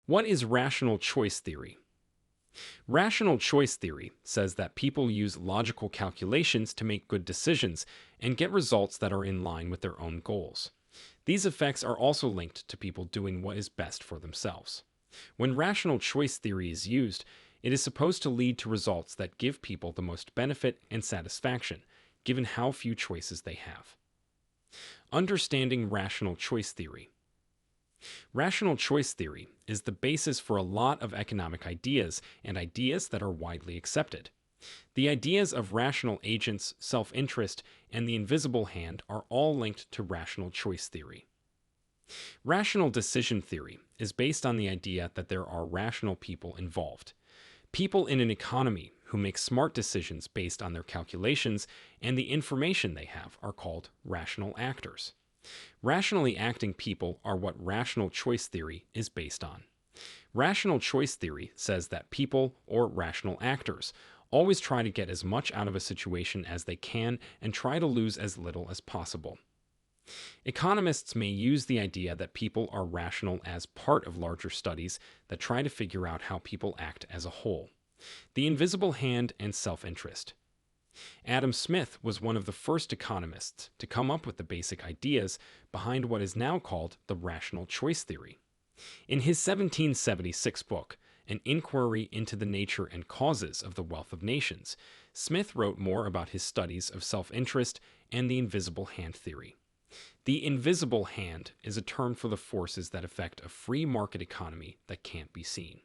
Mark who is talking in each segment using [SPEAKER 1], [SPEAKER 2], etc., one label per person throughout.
[SPEAKER 1] What is rational choice theory? Rational choice theory says that people use logical calculations to make good decisions and get results that are in line with their own goals. These effects are also linked to people doing what is best for themselves. When rational choice theory is used, it is supposed to lead to results that give people the most benefit and satisfaction, given how few choices they have. Understanding rational choice theory. Rational choice theory is the basis for a lot of economic ideas and ideas that are widely accepted. The ideas of rational agents, self-interest, and the invisible hand are all linked to rational choice theory. Rational decision theory is based on the idea that there are rational people involved. People in an economy who make smart decisions based on their calculations and the information they have are called rational actors. Rationally acting people are what rational choice theory is based on. Rational choice theory says that people, or rational actors, always try to get as much out of a situation as they can and try to lose as little as possible. Economists may use the idea that people are rational as part of larger studies that try to figure out how people act as a whole. The invisible hand and self-interest. Adam Smith was one of the first economists to come up with the basic ideas behind what is now called the rational choice theory. In his 1776 book, An Inquiry into the Nature and Causes of the Wealth of Nations, Smith wrote more about his studies of self-interest and the invisible hand theory. The invisible hand is a term for the forces that affect a free market economy that can't be seen.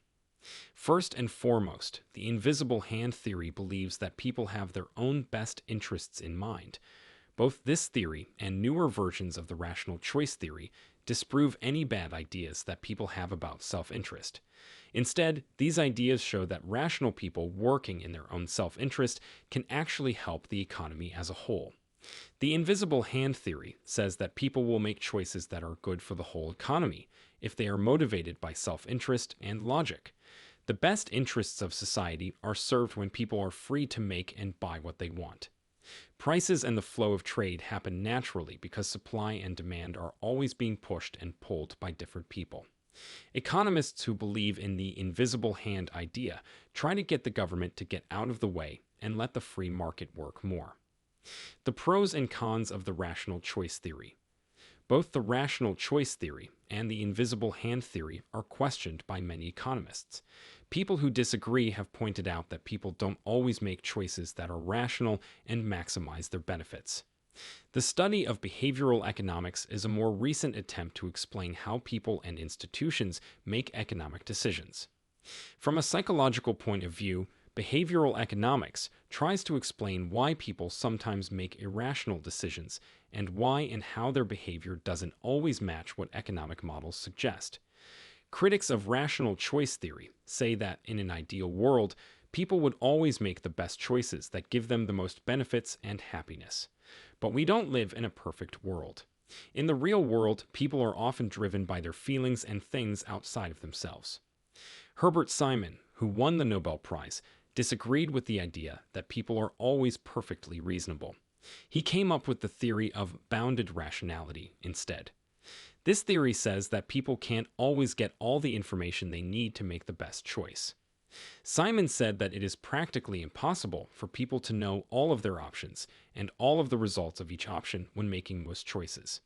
[SPEAKER 1] First and foremost, the invisible hand theory believes that people have their own best interests in mind. Both this theory and newer versions of the rational choice theory disprove any bad ideas that people have about self-interest. Instead, these ideas show that rational people working in their own self-interest can actually help the economy as a whole. The invisible hand theory says that people will make choices that are good for the whole economy if they are motivated by self-interest and logic. The best interests of society are served when people are free to make and buy what they want. Prices and the flow of trade happen naturally because supply and demand are always being pushed and pulled by different people. Economists who believe in the invisible hand idea try to get the government to get out of the way and let the free market work more. The pros and cons of the rational choice theory. Both the rational choice theory and the invisible hand theory are questioned by many economists. People who disagree have pointed out that people don't always make choices that are rational and maximize their benefits. The study of behavioral economics is a more recent attempt to explain how people and institutions make economic decisions. From a psychological point of view, behavioral economics tries to explain why people sometimes make irrational decisions and why and how their behavior doesn't always match what economic models suggest. Critics of rational choice theory say that in an ideal world, people would always make the best choices that give them the most benefits and happiness. But we don't live in a perfect world. In the real world, people are often driven by their feelings and things outside of themselves. Herbert Simon, who won the Nobel Prize, disagreed with the idea that people are always perfectly reasonable. He came up with the theory of bounded rationality instead. This theory says that people can't always get all the information they need to make the best choice. Simon said that it is practically impossible for people to know all of their options and all of the results of each option when making most choices.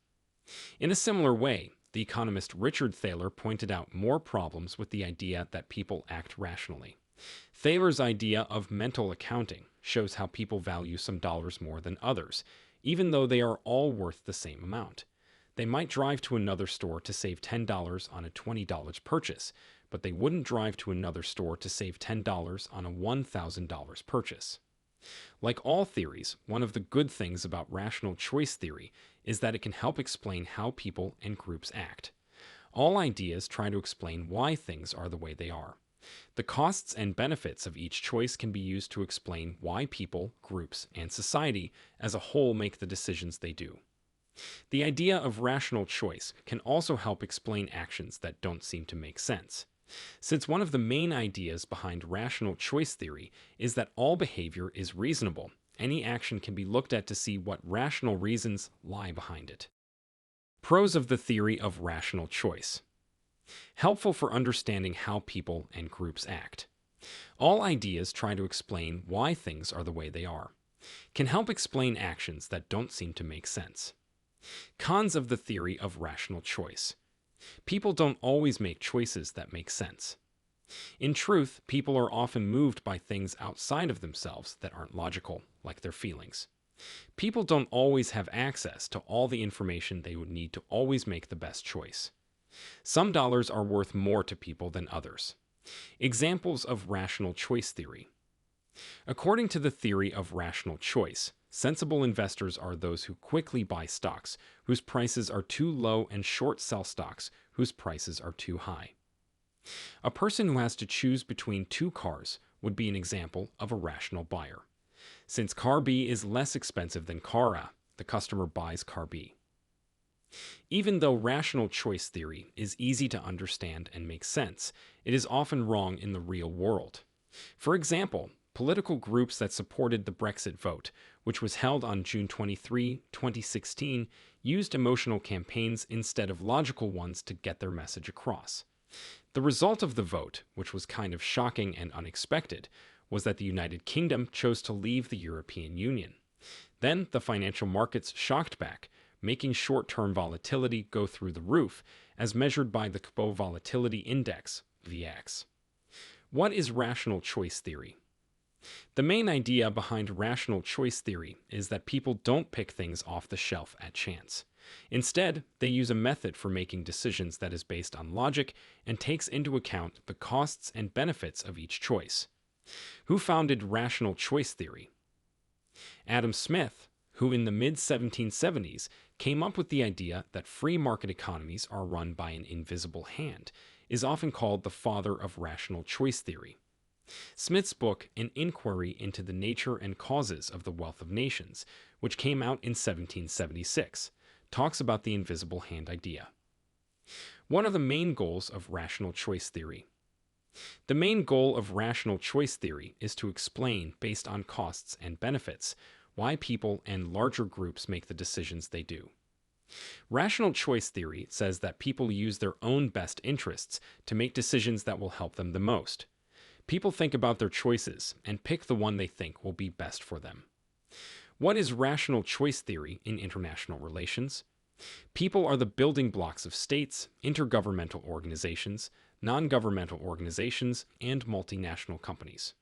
[SPEAKER 1] In a similar way, the economist Richard Thaler pointed out more problems with the idea that people act rationally. Thaler's idea of mental accounting shows how people value some dollars more than others, even though they are all worth the same amount. They might drive to another store to save $10 on a $20 purchase, but they wouldn't drive to another store to save $10 on a $1,000 purchase. Like all theories, one of the good things about rational choice theory is that it can help explain how people and groups act. All ideas try to explain why things are the way they are. The costs and benefits of each choice can be used to explain why people, groups, and society as a whole make the decisions they do. The idea of rational choice can also help explain actions that don't seem to make sense. Since one of the main ideas behind rational choice theory is that all behavior is reasonable, any action can be looked at to see what rational reasons lie behind it. Pros of the theory of rational choice. helpful for understanding how people and groups act. All ideas try to explain why things are the way they are, can help explain actions that don't seem to make sense. Cons of the theory of rational choice. People don't always make choices that make sense. In truth, people are often moved by things outside of themselves that aren't logical, like their feelings. People don't always have access to all the information they would need to always make the best choice. Some dollars are worth more to people than others. Examples of rational choice theory. According to the theory of rational choice, sensible investors are those who quickly buy stocks whose prices are too low and short sell stocks whose prices are too high. A person who has to choose between two cars would be an example of a rational buyer. Since car B is less expensive than car A, the customer buys car B. Even though rational choice theory is easy to understand and make sense, it is often wrong in the real world. For example, political groups that supported the Brexit vote, which was held on June 23, 2016, used emotional campaigns instead of logical ones to get their message across. The result of the vote, which was kind of shocking and unexpected, was that the United Kingdom chose to leave the European Union. Then the financial markets shocked back, making short-term volatility go through the roof, as measured by the CBOE Volatility Index, VX. What is rational choice theory? The main idea behind rational choice theory is that people don't pick things off the shelf at chance. Instead, they use a method for making decisions that is based on logic and takes into account the costs and benefits of each choice. Who founded rational choice theory? Adam Smith, who in the mid-1770s came up with the idea that free market economies are run by an invisible hand, is often called the father of rational choice theory. Smith's book, An Inquiry into the Nature and Causes of the Wealth of Nations, which came out in 1776, talks about the invisible hand idea. What are the main goals of rational choice theory? The main goal of rational choice theory is to explain, based on costs and benefits, why people and larger groups make the decisions they do. Rational choice theory says that people use their own best interests to make decisions that will help them the most. People think about their choices and pick the one they think will be best for them. What is rational choice theory in international relations? People are the building blocks of states, intergovernmental organizations, non-governmental organizations, and multinational companies.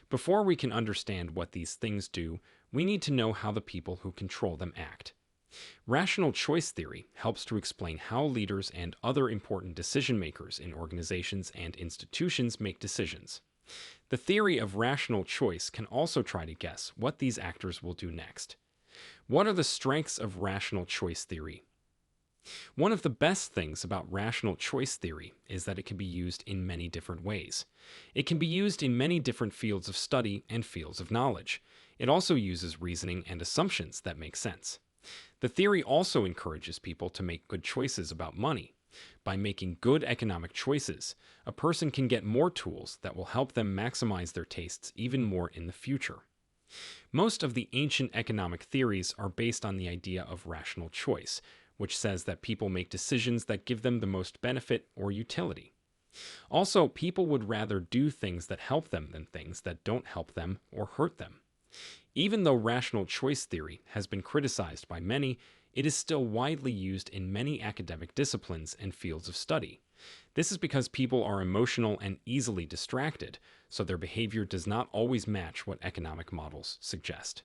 [SPEAKER 1] Before we can understand what these things do, we need to know how the people who control them act. Rational choice theory helps to explain how leaders and other important decision makers in organizations and institutions make decisions. The theory of rational choice can also try to guess what these actors will do next. What are the strengths of rational choice theory? One of the best things about rational choice theory is that it can be used in many different ways. It can be used in many different fields of study and fields of knowledge. It also uses reasoning and assumptions that make sense. The theory also encourages people to make good choices about money. By making good economic choices, a person can get more tools that will help them maximize their tastes even more in the future. Most of the ancient economic theories are based on the idea of rational choice, which says that people make decisions that give them the most benefit or utility. Also, people would rather do things that help them than things that don't help them or hurt them. Even though rational choice theory has been criticized by many, it is still widely used in many academic disciplines and fields of study. This is because people are emotional and easily distracted, so their behavior does not always match what economic models suggest.